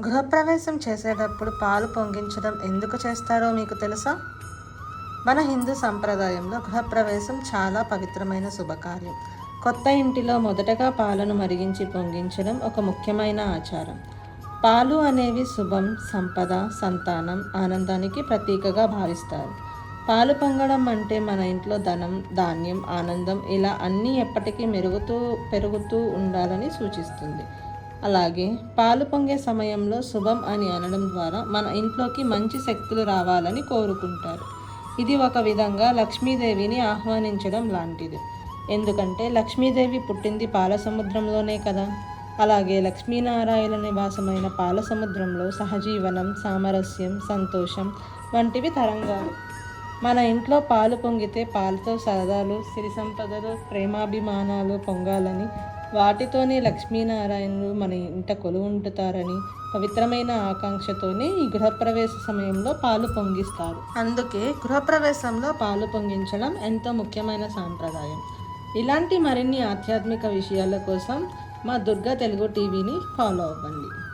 గృహప్రవేశం చేసేటప్పుడు పాలు పొంగించడం ఎందుకు చేస్తారో మీకు తెలుసా? మన హిందూ సంప్రదాయంలో గృహప్రవేశం చాలా పవిత్రమైన శుభకార్యం. కొత్త ఇంటిలో మొదటగా పాలను మరిగించి పొంగించడం ఒక ముఖ్యమైన ఆచారం. పాలు అనేవి శుభం, సంపద, సంతానం, ఆనందానికి ప్రతీకగా భావిస్తారు. పాలు పొంగడం అంటే మన ఇంట్లో ధనం, ధాన్యం, ఆనందం ఇలా అన్నీ ఎప్పటికీ పెరుగుతూ ఉండాలని సూచిస్తుంది. అలాగే పాలు పొంగే సమయంలో శుభం అని అనడం ద్వారా మన ఇంట్లోకి మంచి శక్తులు రావాలని కోరుకుంటారు. ఇది ఒక విధంగా లక్ష్మీదేవిని ఆహ్వానించడం లాంటిది. ఎందుకంటే లక్ష్మీదేవి పుట్టింది పాల సముద్రంలోనే కదా. అలాగే లక్ష్మీనారాయణ నివాసమైన పాల సముద్రంలో సహజీవనం, సామరస్యం, సంతోషం వంటివి తరంగాలు. మన ఇంట్లో పాలు పొంగితే పాలతో సరదాలు, సిరి సంపదలు, ప్రేమాభిమానాలు పొంగాలని, వాటితోనే లక్ష్మీనారాయణులు మన ఇంట కొలువుంటుతారని పవిత్రమైన ఆకాంక్షతోనే ఈ గృహప్రవేశ సమయంలో పాలు పొంగిస్తారు. అందుకే గృహప్రవేశంలో పాలు పొంగించడం ఎంతో ముఖ్యమైన సాంప్రదాయం. ఇలాంటి మరిన్ని ఆధ్యాత్మిక విషయాల కోసం మా దుర్గా తెలుగు టీవీని ఫాలో అవ్వండి.